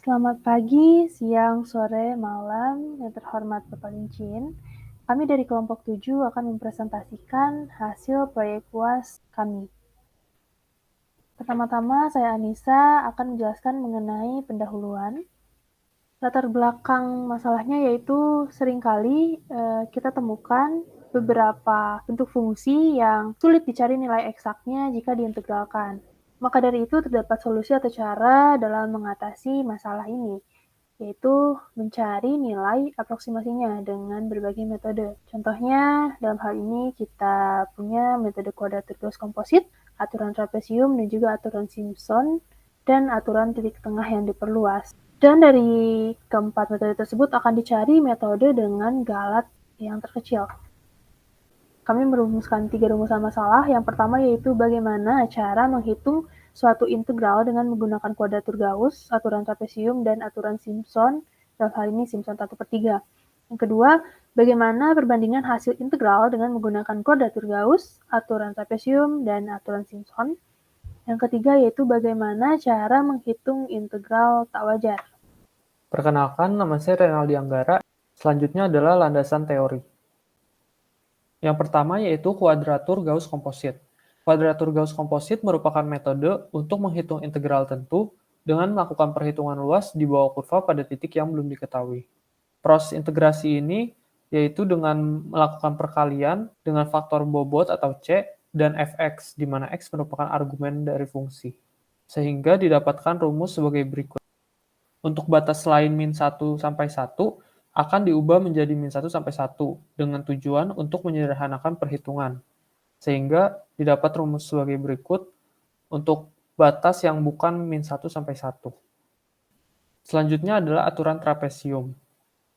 Selamat pagi, siang, sore, malam, yang terhormat Bapak Lincin. Kami dari kelompok 7 akan mempresentasikan hasil proyek UAS kami. Pertama-tama, saya Anissa akan menjelaskan mengenai pendahuluan. Latar belakang masalahnya yaitu seringkali kita temukan beberapa bentuk fungsi yang sulit dicari nilai eksaknya jika diintegralkan. Maka dari itu terdapat solusi atau cara dalam mengatasi masalah ini, yaitu mencari nilai aproksimasinya dengan berbagai metode. Contohnya, dalam hal ini kita punya metode kuadratur gaus komposit, aturan trapesium, dan juga aturan Simpson, dan aturan titik tengah yang diperluas. Dan dari keempat metode tersebut akan dicari metode dengan galat yang terkecil. Kami merumuskan 3 rumusan masalah. Yang pertama yaitu bagaimana cara menghitung suatu integral dengan menggunakan kuadratur Gauss, aturan trapesium, dan aturan Simpson, dalam hal ini Simpson 1/3. Yang kedua, bagaimana perbandingan hasil integral dengan menggunakan kuadratur Gauss, aturan trapesium, dan aturan Simpson. Yang ketiga yaitu bagaimana cara menghitung integral tak wajar. Perkenalkan, nama saya Renaldi Anggara. Selanjutnya adalah landasan teori. Yang pertama yaitu kuadratur Gauss komposit. Kuadratur Gauss komposit merupakan metode untuk menghitung integral tentu dengan melakukan perhitungan luas di bawah kurva pada titik yang belum diketahui. Proses integrasi ini yaitu dengan melakukan perkalian dengan faktor bobot atau C dan fx, di mana x merupakan argumen dari fungsi. Sehingga didapatkan rumus sebagai berikut. Untuk batas lain min 1 sampai 1 akan diubah menjadi min 1 sampai 1 dengan tujuan untuk menyederhanakan perhitungan. Sehingga didapat rumus sebagai berikut untuk batas yang bukan min 1 sampai 1. Selanjutnya adalah aturan trapesium.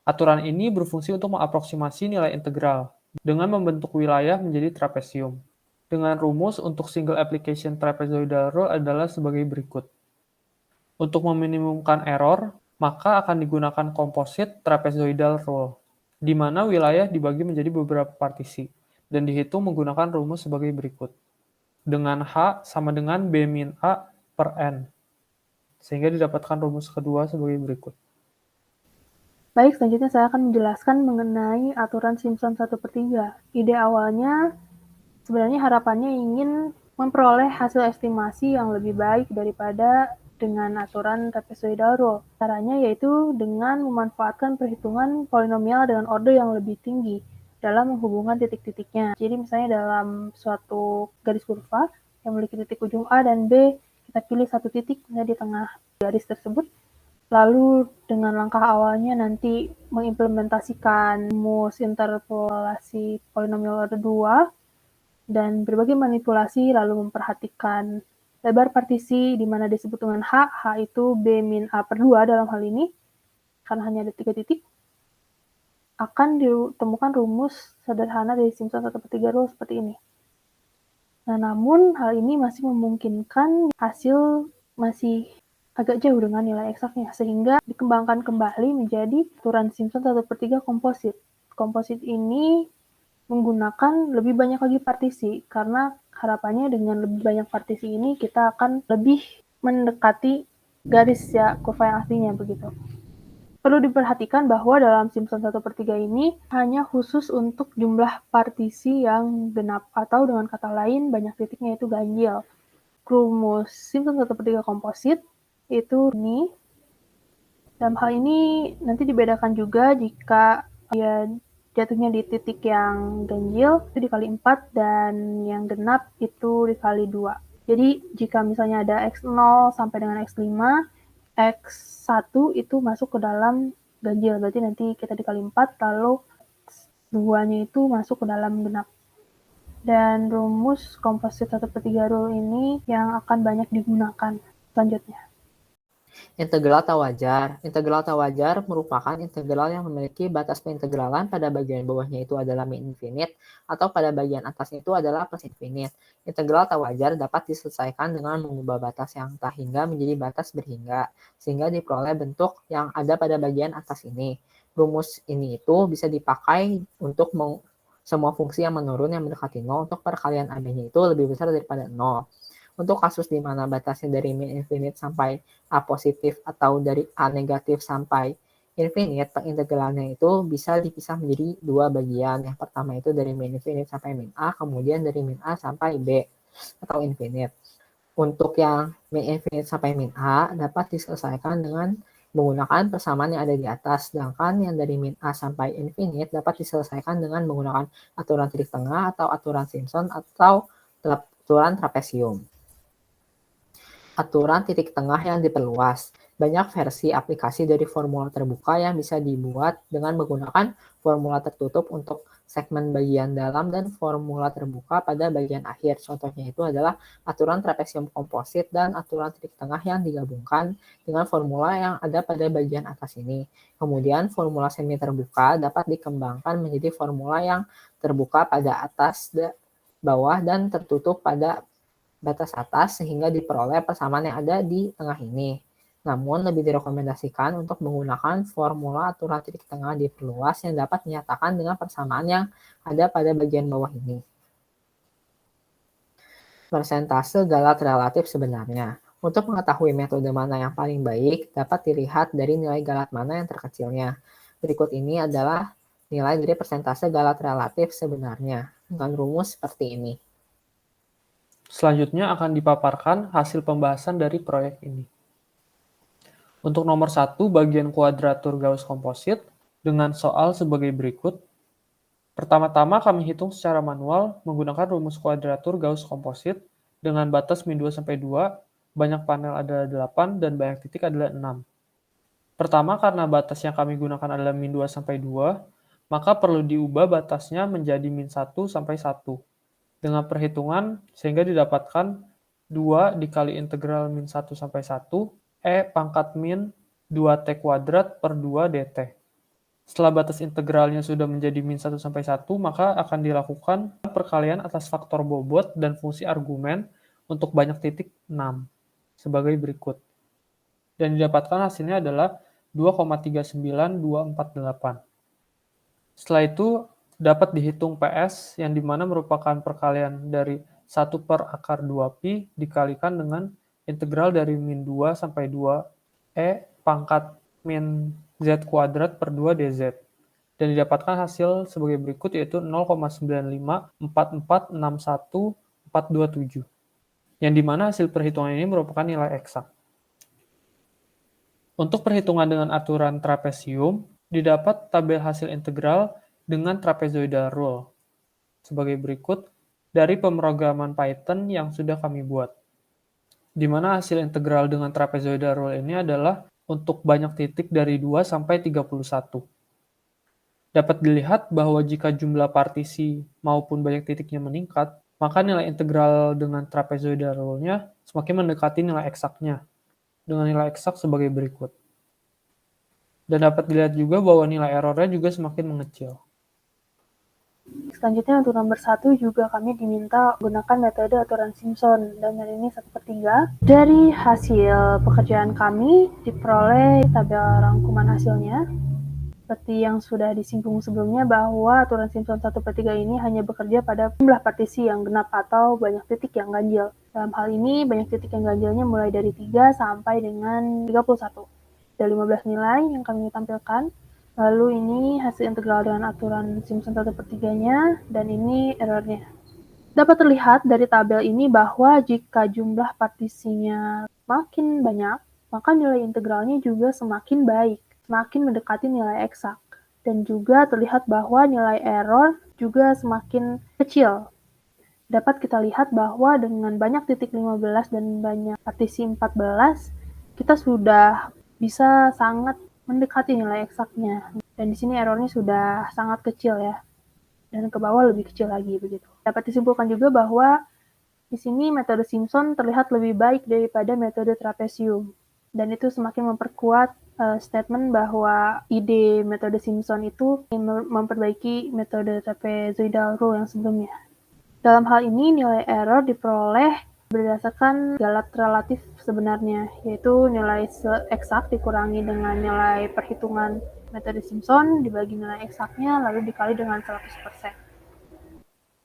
Aturan ini berfungsi untuk mengaproksimasi nilai integral dengan membentuk wilayah menjadi trapesium. Dengan rumus untuk single application trapezoidal rule adalah sebagai berikut. Untuk meminimumkan error, maka akan digunakan composite trapezoidal rule, di mana wilayah dibagi menjadi beberapa partisi, dan dihitung menggunakan rumus sebagai berikut. Dengan H sama dengan B min A per N, sehingga didapatkan rumus kedua sebagai berikut. Baik, selanjutnya saya akan menjelaskan mengenai aturan Simpson 1/3. Ide awalnya sebenarnya harapannya ingin memperoleh hasil estimasi yang lebih baik daripada dengan aturan trapezoidal rule. Caranya yaitu dengan memanfaatkan perhitungan polinomial dengan order yang lebih tinggi dalam menghubungkan titik-titiknya. Jadi misalnya dalam suatu garis kurva yang memiliki titik ujung A dan B, kita pilih satu titik di tengah garis tersebut. Lalu dengan langkah awalnya nanti mengimplementasikan rumus interpolasi polinomial order 2 dan berbagai manipulasi, lalu memperhatikan lebar partisi di mana disebut dengan H itu B min A per 2 dalam hal ini, karena hanya ada 3 titik, akan ditemukan rumus sederhana dari Simpson 1/3 rule seperti ini. Nah, namun hal ini masih memungkinkan hasil masih agak jauh dengan nilai eksaknya, sehingga dikembangkan kembali menjadi aturan Simpson 1/3 komposit. Komposit ini menggunakan lebih banyak lagi partisi, karena harapannya dengan lebih banyak partisi ini kita akan lebih mendekati garis ya kurva yang aslinya begitu. Perlu diperhatikan bahwa dalam Simpson 1/3 ini hanya khusus untuk jumlah partisi yang genap, atau dengan kata lain banyak titiknya itu ganjil. Rumus Simpson 1/3 komposit itu ini. Dalam hal ini nanti dibedakan juga jika ya jatuhnya di titik yang ganjil itu dikali 4 dan yang genap itu dikali 2. Jadi jika misalnya ada X0 sampai dengan X5, X1 itu masuk ke dalam ganjil, berarti nanti kita dikali 4, lalu 2-nya itu masuk ke dalam genap. Dan rumus komposit 1/3 rule ini yang akan banyak digunakan selanjutnya. Integral tak wajar. Integral tak wajar merupakan integral yang memiliki batas peintegralan pada bagian bawahnya itu adalah min infinite atau pada bagian atasnya itu adalah plus infinite. Integral tak wajar dapat diselesaikan dengan mengubah batas yang tak hingga menjadi batas berhingga, sehingga diperoleh bentuk yang ada pada bagian atas ini. Rumus ini itu bisa dipakai untuk semua fungsi yang menurun yang mendekati 0 untuk perkalian AB-nya itu lebih besar daripada 0. Untuk kasus di mana batasnya dari min infinite sampai A positif atau dari A negatif sampai infinite, pengintegralannya itu bisa dipisah menjadi dua bagian. Yang pertama itu dari min infinite sampai min A, kemudian dari min A sampai B atau infinite. Untuk yang min infinite sampai min A dapat diselesaikan dengan menggunakan persamaan yang ada di atas, sedangkan yang dari min A sampai infinite dapat diselesaikan dengan menggunakan aturan titik tengah atau aturan Simpson atau aturan trapesium. Aturan titik tengah yang diperluas. Banyak versi aplikasi dari formula terbuka yang bisa dibuat dengan menggunakan formula tertutup untuk segmen bagian dalam dan formula terbuka pada bagian akhir. Contohnya itu adalah aturan trapesium komposit dan aturan titik tengah yang digabungkan dengan formula yang ada pada bagian atas ini. Kemudian formula semi terbuka dapat dikembangkan menjadi formula yang terbuka pada atas, bawah, dan tertutup pada batas atas sehingga diperoleh persamaan yang ada di tengah ini. Namun lebih direkomendasikan untuk menggunakan formula aturan titik tengah diperluas yang dapat dinyatakan dengan persamaan yang ada pada bagian bawah ini. Persentase galat relatif sebenarnya. Untuk mengetahui metode mana yang paling baik, dapat dilihat dari nilai galat mana yang terkecilnya. Berikut ini adalah nilai dari persentase galat relatif sebenarnya dengan rumus seperti ini. Selanjutnya akan dipaparkan hasil pembahasan dari proyek ini. Untuk nomor 1, bagian kuadratur Gauss komposit dengan soal sebagai berikut. Pertama-tama kami hitung secara manual menggunakan rumus kuadratur Gauss komposit dengan batas min 2 sampai 2, banyak panel adalah 8 dan banyak titik adalah 6. Pertama, karena batas yang kami gunakan adalah min 2 sampai 2, maka perlu diubah batasnya menjadi min 1 sampai 1. Dengan perhitungan sehingga didapatkan 2 dikali integral min 1 sampai 1 E pangkat min 2T kuadrat per 2 dt. Setelah batas integralnya sudah menjadi min 1 sampai 1, maka akan dilakukan perkalian atas faktor bobot dan fungsi argumen untuk banyak titik 6 sebagai berikut. Dan didapatkan hasilnya adalah 2,39248. Setelah itu dapat dihitung PS yang dimana merupakan perkalian dari 1 per akar 2pi dikalikan dengan integral dari min 2 sampai 2 E pangkat min Z kuadrat per 2 dz. Dan didapatkan hasil sebagai berikut yaitu 0,954461427. Yang dimana hasil perhitungan ini merupakan nilai eksak. Untuk perhitungan dengan aturan trapesium, didapat tabel hasil integral dengan trapezoidal rule. Sebagai berikut, dari pemrograman Python yang sudah kami buat. Di mana hasil integral dengan trapezoidal rule ini adalah untuk banyak titik dari 2 sampai 31. Dapat dilihat bahwa jika jumlah partisi maupun banyak titiknya meningkat, maka nilai integral dengan trapezoidal rule-nya semakin mendekati nilai eksaknya, dengan nilai eksak sebagai berikut. Dan dapat dilihat juga bahwa nilai errornya juga semakin mengecil. Selanjutnya untuk nomor 1 juga kami diminta gunakan metode aturan Simpson, dan hari ini 1/3. Dari hasil pekerjaan kami diperoleh tabel rangkuman hasilnya. Seperti yang sudah disinggung sebelumnya bahwa aturan Simpson 1/3 ini hanya bekerja pada jumlah partisi yang genap atau banyak titik yang ganjil. Dalam hal ini banyak titik yang ganjilnya mulai dari 3 sampai dengan 31. Ada 15 nilai yang kami tampilkan. Lalu ini hasil integral dengan aturan Simpson 1/3-nya, dan ini errornya. Dapat terlihat dari tabel ini bahwa jika jumlah partisinya makin banyak, maka nilai integralnya juga semakin baik, semakin mendekati nilai eksak. Dan juga terlihat bahwa nilai error juga semakin kecil. Dapat kita lihat bahwa dengan banyak titik 15 dan banyak partisi 14, kita sudah bisa sangat mendekati nilai eksaknya. Dan di sini errornya sudah sangat kecil ya. Dan ke bawah lebih kecil lagi begitu. Dapat disimpulkan juga bahwa di sini metode Simpson terlihat lebih baik daripada metode trapesium. Dan itu semakin memperkuat statement bahwa ide metode Simpson itu memperbaiki metode trapezoidal rule yang sebelumnya. Dalam hal ini nilai error diperoleh berdasarkan galat relatif sebenarnya, yaitu nilai eksak dikurangi dengan nilai perhitungan metode Simpson dibagi nilai eksaknya lalu dikali dengan 100%.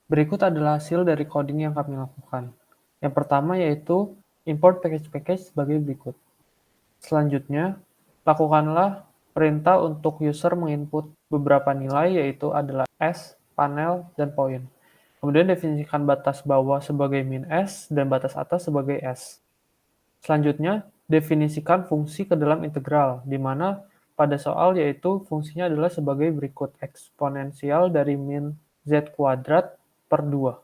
Berikut adalah hasil dari coding yang kami lakukan. Yang pertama yaitu import package-package sebagai berikut. Selanjutnya, lakukanlah perintah untuk user menginput beberapa nilai yaitu adalah S, panel, dan poin. Kemudian definisikan batas bawah sebagai min S dan batas atas sebagai S. Selanjutnya, definisikan fungsi ke dalam integral, di mana pada soal yaitu fungsinya adalah sebagai berikut, eksponensial dari min z kuadrat per 2.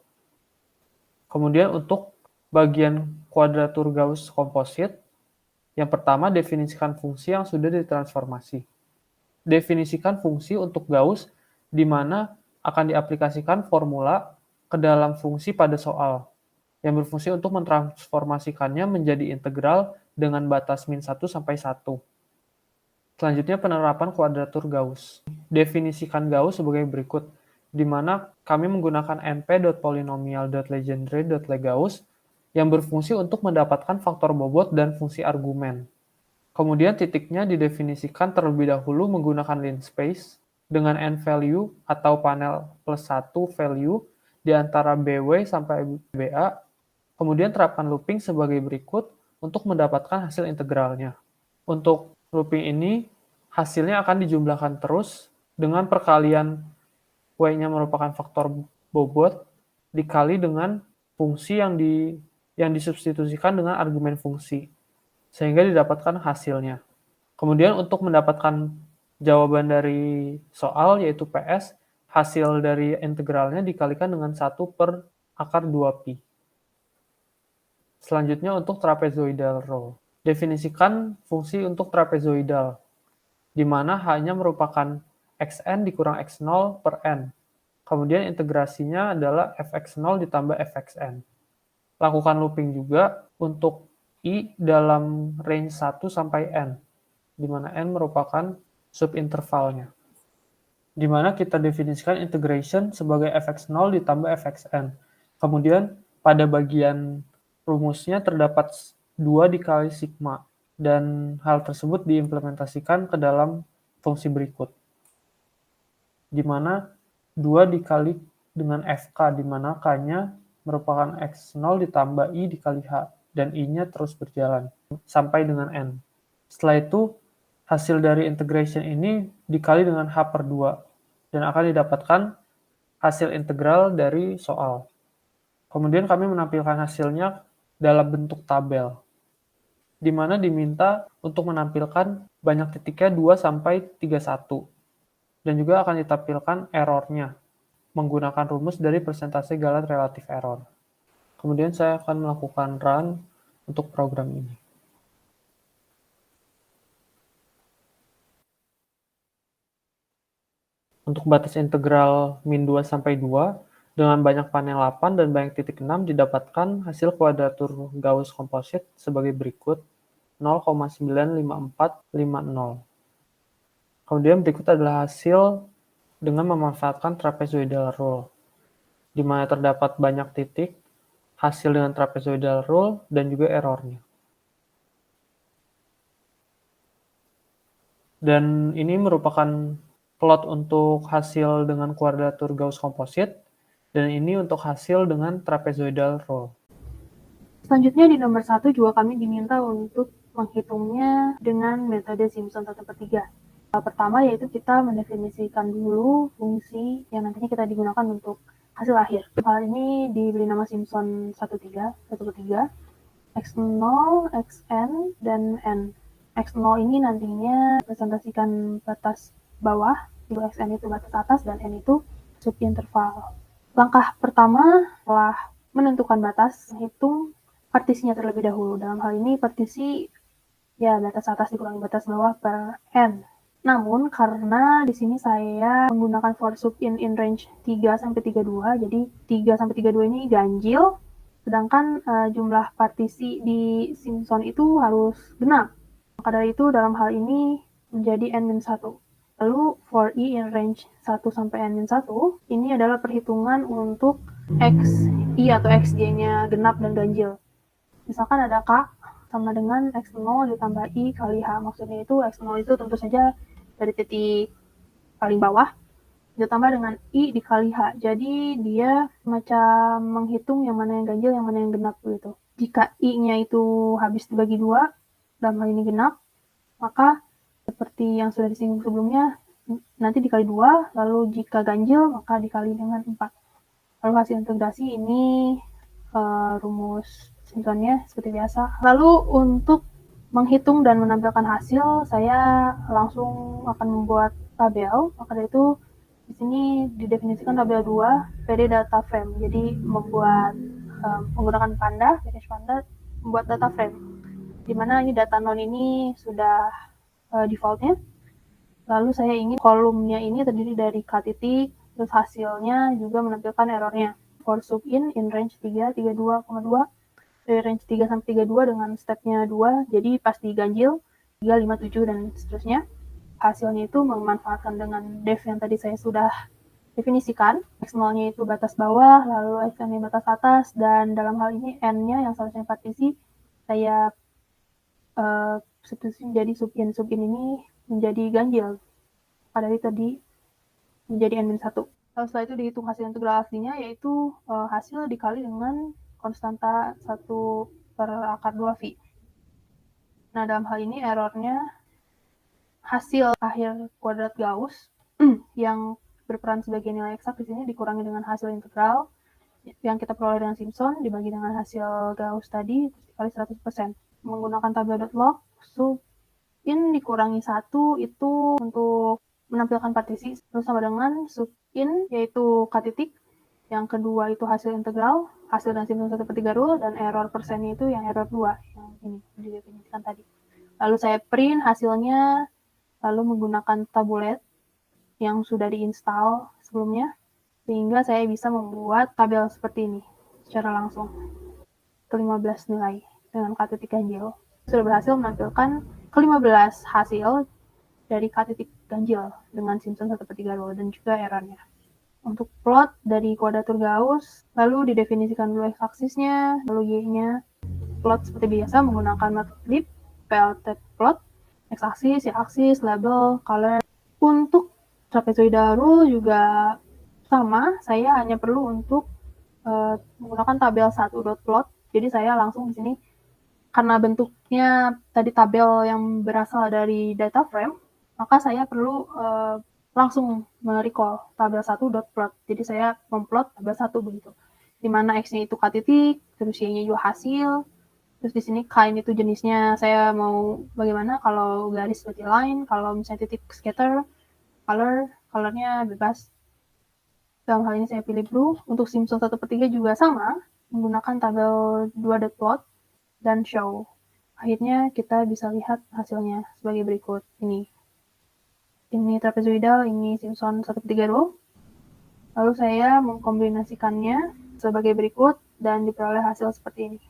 Kemudian untuk bagian kuadratur Gauss komposit, yang pertama definisikan fungsi yang sudah ditransformasi. Definisikan fungsi untuk Gauss, di mana akan diaplikasikan formula ke dalam fungsi pada soal, yang berfungsi untuk mentransformasikannya menjadi integral dengan batas min 1 sampai 1. Selanjutnya penerapan kuadratur Gauss. Definisikan Gauss sebagai berikut, di mana kami menggunakan np.polynomial.legendre.legauss yang berfungsi untuk mendapatkan faktor bobot dan fungsi argumen. Kemudian titiknya didefinisikan terlebih dahulu menggunakan linspace dengan n value atau panel plus 1 value di antara BW sampai BA. Kemudian terapkan looping sebagai berikut untuk mendapatkan hasil integralnya. Untuk looping ini, hasilnya akan dijumlahkan terus dengan perkalian W-nya merupakan faktor bobot dikali dengan fungsi yang disubstitusikan dengan argumen fungsi, sehingga didapatkan hasilnya. Kemudian untuk mendapatkan jawaban dari soal, yaitu PS, hasil dari integralnya dikalikan dengan 1 per akar 2pi. Selanjutnya untuk trapezoidal rule. Definisikan fungsi untuk trapezoidal, di mana hanya merupakan xn dikurang x0 per n. Kemudian integrasinya adalah fx0 ditambah fxn. Lakukan looping juga untuk i dalam range 1 sampai n, di mana n merupakan subintervalnya. Di mana kita definisikan integration sebagai fx0 ditambah fxn. Kemudian pada bagian rumusnya terdapat 2 dikali sigma, dan hal tersebut diimplementasikan ke dalam fungsi berikut, di mana 2 dikali dengan fk, di mana k-nya merupakan x0 ditambah i dikali h, dan i-nya terus berjalan sampai dengan n. Setelah itu, hasil dari integration ini dikali dengan h per 2, dan akan didapatkan hasil integral dari soal. Kemudian kami menampilkan hasilnya dalam bentuk tabel, di mana diminta untuk menampilkan banyak titiknya 2 sampai 31, dan juga akan ditampilkan errornya menggunakan rumus dari persentase Galat relatif error. Kemudian saya akan melakukan run untuk program ini. Untuk batas integral min 2 sampai 2, dengan banyak panel 8 dan banyak titik 6 didapatkan hasil kuadratur Gauss komposit sebagai berikut, 0,95450. Kemudian berikut adalah hasil dengan memanfaatkan trapezoidal rule, di mana terdapat banyak titik, hasil dengan trapezoidal rule, dan juga errornya. Dan ini merupakan plot untuk hasil dengan kuadratur Gauss komposit, dan ini untuk hasil dengan trapezoidal rule. Selanjutnya di nomor 1 juga kami diminta untuk menghitungnya dengan metode Simpson 1/3. Pertama yaitu kita mendefinisikan dulu fungsi yang nantinya kita digunakan untuk hasil akhir. Hal ini diberi nama Simpson 1/3, x0, xn, dan n. x0 ini nantinya representasikan batas bawah, xn itu batas atas, dan n itu subinterval. Langkah pertama setelah menentukan batas, hitung partisinya terlebih dahulu. Dalam hal ini partisi ya batas atas dikurangi batas bawah per n. Namun karena di sini saya menggunakan for sub in range 3 sampai 32, jadi 3 sampai 32 ini ganjil, sedangkan jumlah partisi di Simpson itu harus genap. Maka dari itu dalam hal ini menjadi n-1. Lalu for i in range 1 sampai n-1, ini adalah perhitungan untuk xi atau xj-nya genap dan ganjil. Misalkan ada k sama dengan x0 ditambah i kali h. Maksudnya itu x0 itu tentu saja dari titik paling bawah ditambah dengan I dikali H. Jadi dia macam menghitung yang mana yang ganjil, yang mana yang genap gitu. Jika I-nya itu habis dibagi 2, dalam hal ini genap, maka seperti yang sudah disinggung sebelumnya, nanti dikali 2, lalu jika ganjil, maka dikali dengan 4. Lalu hasil integrasi ini rumus Simpsonnya seperti biasa. Lalu untuk menghitung dan menampilkan hasil, saya langsung akan membuat tabel. Maka dari itu di sini didefinisikan tabel 2 PD data frame. Jadi membuat menggunakan Panda, package Panda, membuat data frame. Di mana ini data non ini sudah defaultnya. Lalu saya ingin kolomnya ini terdiri dari K titik, terus hasilnya juga menampilkan errornya. For sub in range 3, 32,2, dari range 3 sampai 32 dengan stepnya 2, jadi pas diganjil 3, 5, 7, dan seterusnya. Hasilnya itu memanfaatkan dengan def yang tadi saya sudah definisikan. X0-nya itu batas bawah, lalu Xn-nya batas atas, dan dalam hal ini N-nya yang seharusnya partisi, saya substitusi menjadi sub in ini menjadi ganjil. Pada tadi menjadi N-1. Lalu setelah itu dihitung hasil integral aslinya, yaitu hasil dikali dengan konstanta 1/2V. Nah, dalam hal ini errornya hasil akhir kuadrat Gauss yang berperan sebagai nilai eksak di sini dikurangi dengan hasil integral yang kita peroleh dengan Simpson dibagi dengan hasil Gauss tadi dikali 100%. Menggunakan tabel.log, sub in dikurangi 1 itu untuk menampilkan partisi, terus sama dengan sub in yaitu K titik, yang kedua itu hasil integral, hasil dan Simpson 1/3 rule, dan error persennya itu yang error 2 yang ini didefinisikan tadi. Lalu saya print hasilnya, lalu menggunakan tabulate yang sudah diinstal sebelumnya, sehingga saya bisa membuat tabel seperti ini secara langsung ke-15 nilai dengan K titik ganjil. Sudah berhasil menampilkan ke-15 hasil dari K titik ganjil dengan Simpson 1/3 rule dan juga errornya. Untuk plot dari kuadratur Gauss, lalu didefinisikan dulu x-aksisnya, lalu y-nya. Plot seperti biasa menggunakan matplotlib, plot, x-aksis, y-aksis, label, color. Untuk trapezoidal rule juga sama, saya hanya perlu untuk menggunakan tabel 1.plot. Jadi saya langsung di sini karena bentuknya tadi tabel yang berasal dari data frame, maka saya perlu langsung merecall tabel 1.plot. Jadi saya memplot tabel 1 begitu. Di mana X-nya itu K titik, terus Y-nya juga hasil, terus di sini K ini tuh jenisnya saya mau bagaimana, kalau garis seperti line, kalau misalnya titik scatter, colornya bebas. Dalam hal ini saya pilih blue. Untuk Simpson 1/3 juga sama, menggunakan tabel 2.plot dan show. Akhirnya kita bisa lihat hasilnya sebagai berikut. Ini trapezoidal, ini Simpson 1/3 rule. Lalu saya mengkombinasikannya sebagai berikut dan diperoleh hasil seperti ini.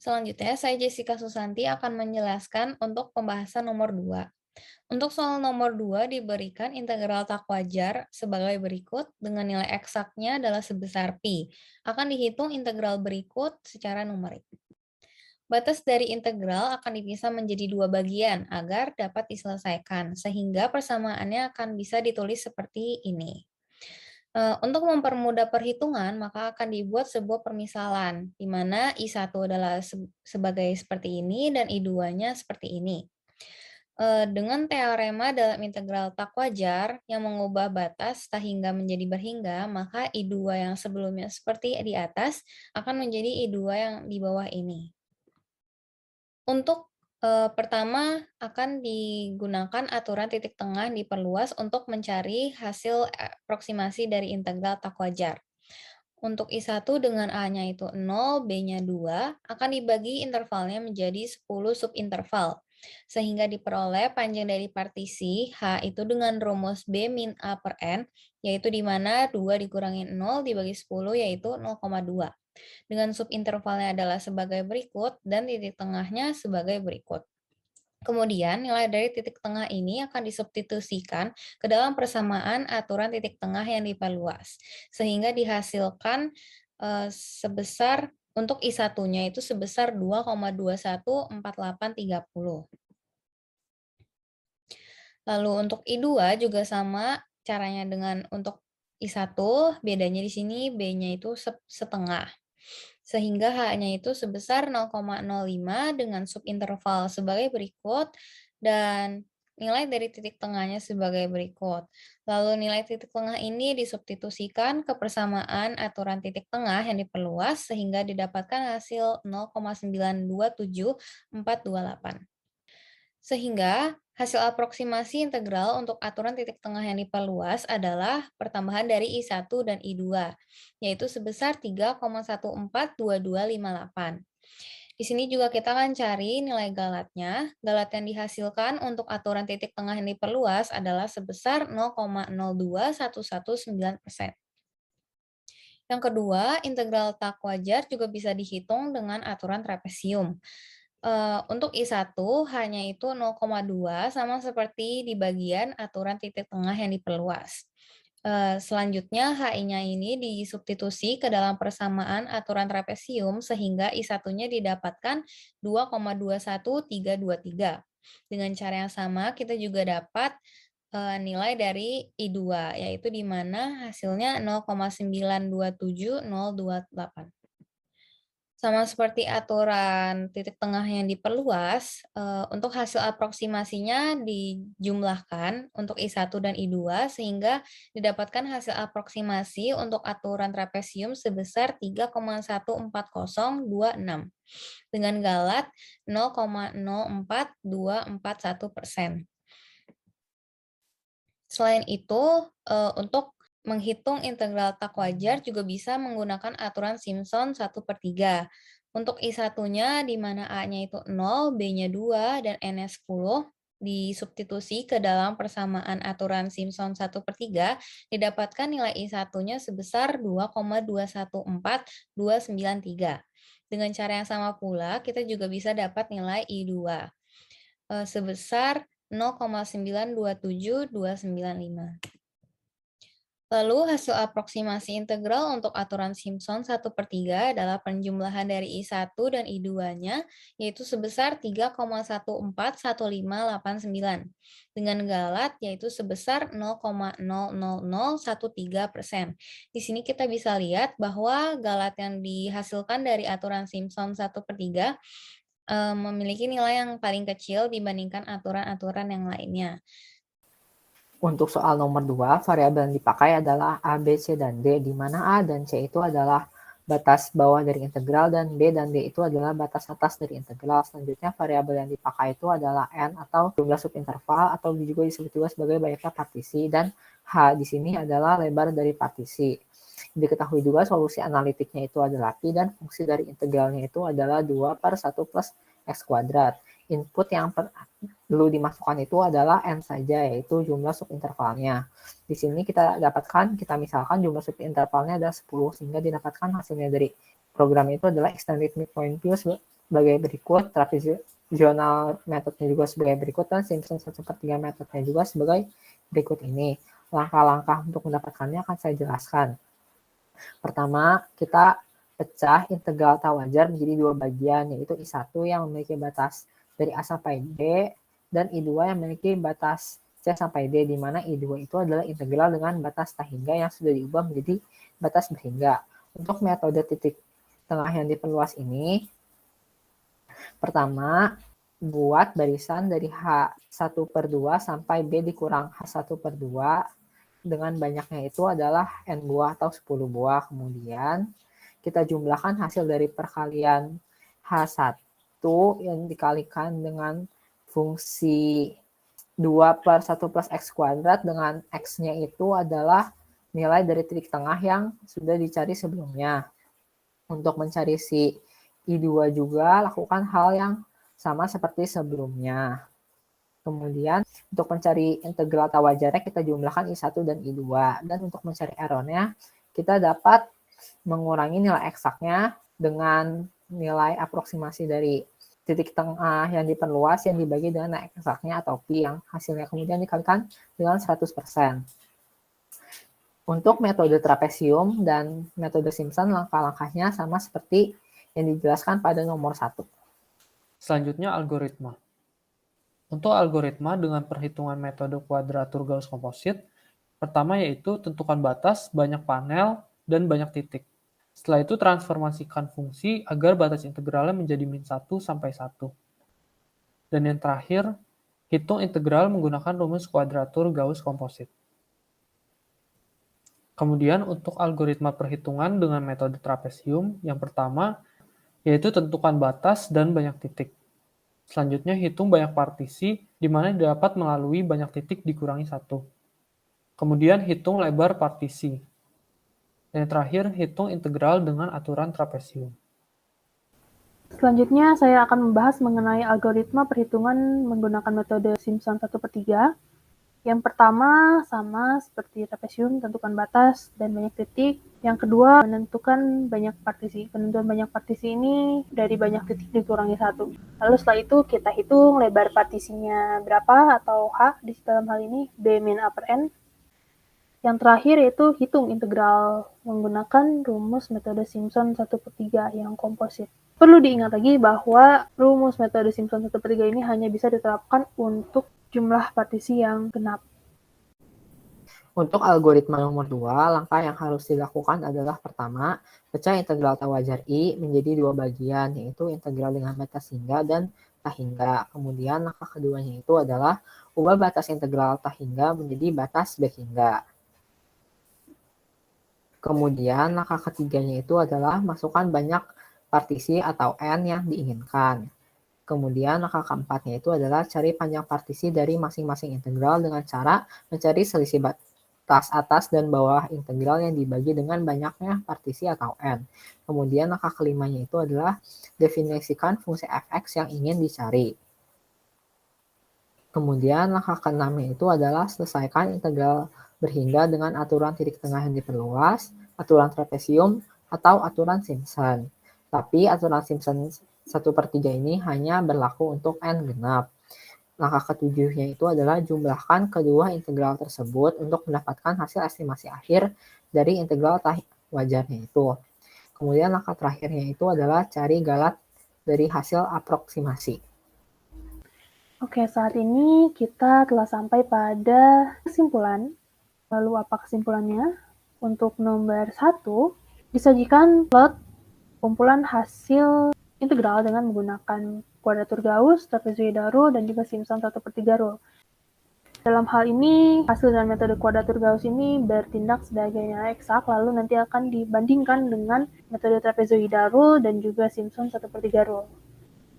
Selanjutnya, saya Jessica Susanti akan menjelaskan untuk pembahasan nomor 2. Untuk soal nomor 2 diberikan integral tak wajar sebagai berikut dengan nilai eksaknya adalah sebesar pi. Akan dihitung integral berikut secara numerik. Batas dari integral akan dipisah menjadi 2 bagian agar dapat diselesaikan, sehingga persamaannya akan bisa ditulis seperti ini. Untuk mempermudah perhitungan, maka akan dibuat sebuah permisalan, di mana I1 adalah sebagai seperti ini dan I2-nya seperti ini. Dengan teorema dalam integral tak wajar yang mengubah batas tak hingga menjadi berhingga, maka I2 yang sebelumnya seperti di atas akan menjadi I2 yang di bawah ini. Untuk pertama akan digunakan aturan titik tengah diperluas untuk mencari hasil aproksimasi dari integral tak wajar. Untuk I1 dengan A-nya itu 0, B-nya 2, akan dibagi intervalnya menjadi 10 subinterval, sehingga diperoleh panjang dari partisi H itu dengan rumus B min A per N, yaitu di mana 2 dikurangi 0 dibagi 10, yaitu 0,2. Dengan subintervalnya adalah sebagai berikut dan titik tengahnya sebagai berikut. Kemudian nilai dari titik tengah ini akan disubstitusikan ke dalam persamaan aturan titik tengah yang diperluas, sehingga dihasilkan sebesar untuk I1-nya itu sebesar 2,214830. Lalu untuk I2 juga sama caranya dengan untuk I1, bedanya di sini B-nya itu setengah. Sehingga H-nya itu sebesar 0,05 dengan subinterval sebagai berikut dan nilai dari titik tengahnya sebagai berikut. Lalu nilai titik tengah ini disubstitusikan ke persamaan aturan titik tengah yang diperluas sehingga didapatkan hasil 0,927428. Sehingga hasil aproksimasi integral untuk aturan titik tengah yang diperluas adalah pertambahan dari I1 dan I2, yaitu sebesar 3,142258. Di sini juga kita akan cari nilai galatnya. Galat yang dihasilkan untuk aturan titik tengah yang diperluas adalah sebesar 0,02119%. Yang kedua, integral tak wajar juga bisa dihitung dengan aturan trapesium. Untuk I1 hanya itu 0,2 sama seperti di bagian aturan titik tengah yang diperluas. Selanjutnya HI-nya ini disubstitusi ke dalam persamaan aturan trapesium sehingga I1-nya didapatkan 2,21323. Dengan cara yang sama kita juga dapat nilai dari I2 yaitu di mana hasilnya 0,927028. Sama seperti aturan titik tengah yang diperluas, untuk hasil aproksimasinya dijumlahkan untuk I1 dan I2 sehingga didapatkan hasil aproksimasi untuk aturan trapesium sebesar 3,14026 dengan galat 0,04241%. Selain itu, untuk menghitung integral tak wajar juga bisa menggunakan aturan Simpson 1/3. Untuk I1-nya di mana A-nya itu 0, B-nya 2, dan N-nya 10, disubstitusi ke dalam persamaan aturan Simpson 1/3, didapatkan nilai I1-nya sebesar 2,214293. Dengan cara yang sama pula, kita juga bisa dapat nilai I2 sebesar 0,927295. Lalu hasil aproksimasi integral untuk aturan Simpson 1/3 adalah penjumlahan dari I1 dan I2-nya, yaitu sebesar 3,141589, dengan galat yaitu sebesar 0,00013%. Di sini kita bisa lihat bahwa galat yang dihasilkan dari aturan Simpson 1/3 memiliki nilai yang paling kecil dibandingkan aturan-aturan yang lainnya. Untuk soal nomor 2, variabel yang dipakai adalah A, B, C, dan D, di mana A dan C itu adalah batas bawah dari integral dan B dan D itu adalah batas atas dari integral. Selanjutnya variabel yang dipakai itu adalah N atau jumlah subinterval atau juga disebut juga sebagai banyaknya partisi, dan H di sini adalah lebar dari partisi. Diketahui juga solusi analitiknya itu adalah pi dan fungsi dari integralnya itu adalah 2/1 plus X kuadrat. Input yang perlu dimasukkan itu adalah N saja, yaitu jumlah subintervalnya. Di sini kita misalkan jumlah subintervalnya ada 10, sehingga didapatkan hasilnya dari program itu adalah extended midpoint view sebagai berikut, trapezoidal metodenya juga sebagai berikut, dan Simpson 1/3 metodenya juga sebagai berikut ini. Langkah-langkah untuk mendapatkannya akan saya jelaskan. Pertama, kita pecah integral tak wajar menjadi dua bagian, yaitu I1 yang memiliki batas dari A sampai D, dan I2 yang memiliki batas C sampai D, di mana I2 itu adalah integral dengan batas tak hingga yang sudah diubah menjadi batas berhingga. Untuk metode titik tengah yang diperluas ini, pertama, buat barisan dari H1/2 sampai B dikurang H1/2, dengan banyaknya itu adalah N buah atau 10 buah. Kemudian kita jumlahkan hasil dari perkalian H1 yang dikalikan dengan fungsi 2/1 plus X kuadrat, dengan X-nya itu adalah nilai dari titik tengah yang sudah dicari sebelumnya. Untuk mencari si I2 juga lakukan hal yang sama seperti sebelumnya. Kemudian untuk mencari integral tak wajarnya kita jumlahkan I1 dan I2. Dan untuk mencari errornya kita dapat mengurangi nilai eksaknya dengan nilai aproksimasi dari titik tengah yang diperluas yang dibagi dengan nilai eksaknya atau pi, yang hasilnya kemudian dikalikan dengan 100%. Untuk metode trapesium dan metode Simpson, langkah-langkahnya sama seperti yang dijelaskan pada nomor 1. Selanjutnya algoritma. Untuk algoritma dengan perhitungan metode kuadratur Gauss komposit, pertama yaitu tentukan batas, banyak panel, dan banyak titik. Setelah itu transformasikan fungsi agar batas integralnya menjadi -1 sampai 1. Dan yang terakhir, hitung integral menggunakan rumus kuadratur Gauss komposit. Kemudian untuk algoritma perhitungan dengan metode trapesium, yang pertama yaitu tentukan batas dan banyak titik. Selanjutnya hitung banyak partisi di mana dapat melalui banyak titik dikurangi 1. Kemudian hitung lebar partisi. Dan yang terakhir hitung integral dengan aturan trapesium. Selanjutnya saya akan membahas mengenai algoritma perhitungan menggunakan metode Simpson 1/3. Yang pertama sama seperti trapesium, tentukan batas dan banyak titik. Yang kedua, menentukan banyak partisi. Penentuan banyak partisi ini dari banyak titik dikurangi 1. Lalu setelah itu kita hitung lebar partisinya berapa atau H di dalam hal ini B min A per N. Yang terakhir yaitu hitung integral menggunakan rumus metode Simpson 1/3 yang komposit. Perlu diingat lagi bahwa rumus metode Simpson 1/3 ini hanya bisa diterapkan untuk jumlah partisi yang genap. Untuk algoritma nomor 2, langkah yang harus dilakukan adalah pertama, pecah integral tak wajar I menjadi 2 bagian, yaitu integral dengan batas hingga dan tak hingga. Kemudian langkah keduanya itu adalah ubah batas integral tak hingga menjadi batas B hingga. Kemudian langkah ketiganya itu adalah masukkan banyak partisi atau N yang diinginkan. Kemudian langkah keempatnya itu adalah cari panjang partisi dari masing-masing integral dengan cara mencari selisih batas atas dan bawah integral yang dibagi dengan banyaknya partisi atau N. Kemudian langkah kelimanya itu adalah definisikan fungsi fx yang ingin dicari. Kemudian langkah keenamnya itu adalah selesaikan integral berhingga dengan aturan titik tengah yang diperluas, aturan trapesium, atau aturan Simpson. Tapi aturan Simpson 1/3 ini hanya berlaku untuk N genap. Langkah ketujuhnya itu adalah jumlahkan kedua integral tersebut untuk mendapatkan hasil estimasi akhir dari integral tak wajarnya itu. Kemudian langkah terakhirnya itu adalah cari galat dari hasil aproksimasi. Oke, saat ini kita telah sampai pada kesimpulan. Lalu apa kesimpulannya? Untuk nomor 1, disajikan plot kumpulan hasil integral dengan menggunakan kuadratur Gauss, trapezoidal rule, dan juga Simpson 1/3 rule. Dalam hal ini, hasil dengan metode kuadratur Gauss ini bertindak sebagai nilai eksak, lalu nanti akan dibandingkan dengan metode trapezoidal rule dan juga Simpson 1/3 rule.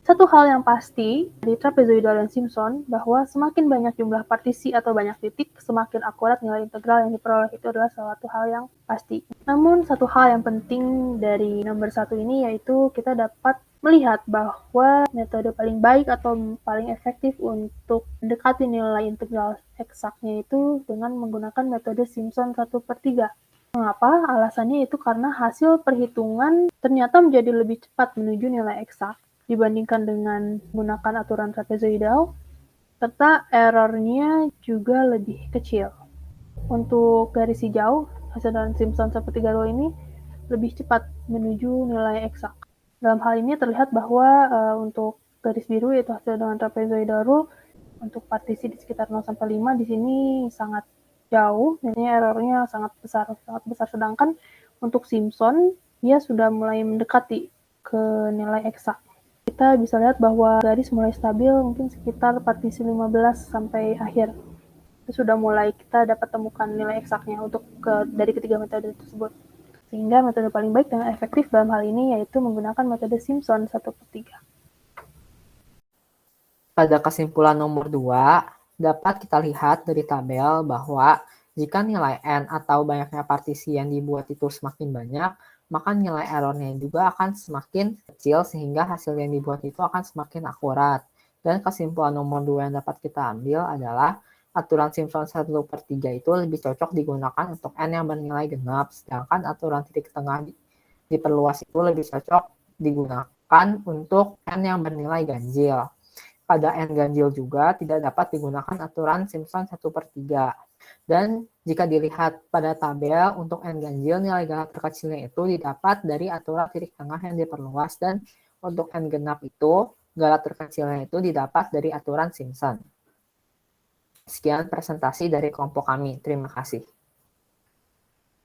Satu hal yang pasti di trapezoidal dan Simpson bahwa semakin banyak jumlah partisi atau banyak titik, semakin akurat nilai integral yang diperoleh. Itu adalah suatu hal yang pasti. Namun satu hal yang penting dari nomor 1 ini yaitu kita dapat melihat bahwa metode paling baik atau paling efektif untuk mendekati nilai integral eksaknya itu dengan menggunakan metode Simpson 1/3. Mengapa? Alasannya itu karena hasil perhitungan ternyata menjadi lebih cepat menuju nilai eksak dibandingkan dengan menggunakan aturan trapezoidal, serta errornya juga lebih kecil. Untuk garis hijau, hasil dari Simpson 1/3 rule ini lebih cepat menuju nilai eksak. Dalam hal ini terlihat bahwa untuk garis biru yaitu hasil dengan trapezoidal rule, untuk partisi di sekitar 0-5 di sini sangat jauh, jadi errornya sangat besar. Sedangkan untuk Simpson, dia sudah mulai mendekati ke nilai eksak. Kita bisa lihat bahwa garis mulai stabil mungkin sekitar partisi 15 sampai akhir. Itu sudah mulai kita dapat temukan nilai eksaknya untuk dari ketiga metode tersebut. Sehingga metode paling baik dan efektif dalam hal ini yaitu menggunakan metode Simpson 1/3. Pada kesimpulan nomor 2, dapat kita lihat dari tabel bahwa jika nilai N atau banyaknya partisi yang dibuat itu semakin banyak, maka nilai errornya juga akan semakin kecil sehingga hasil yang dibuat itu akan semakin akurat. Dan kesimpulan nomor 2 yang dapat kita ambil adalah aturan Simpson 1/3 itu lebih cocok digunakan untuk N yang bernilai genap, sedangkan aturan titik tengah diperluas itu lebih cocok digunakan untuk N yang bernilai ganjil. Pada N ganjil juga tidak dapat digunakan aturan Simpson 1/3. Dan jika dilihat pada tabel untuk N ganjil, nilai galat terkecilnya itu didapat dari aturan titik tengah yang diperluas, dan untuk N genap itu Skala terkecilnya itu didapat dari aturan Simpson. Sekian presentasi dari kelompok kami. Terima kasih.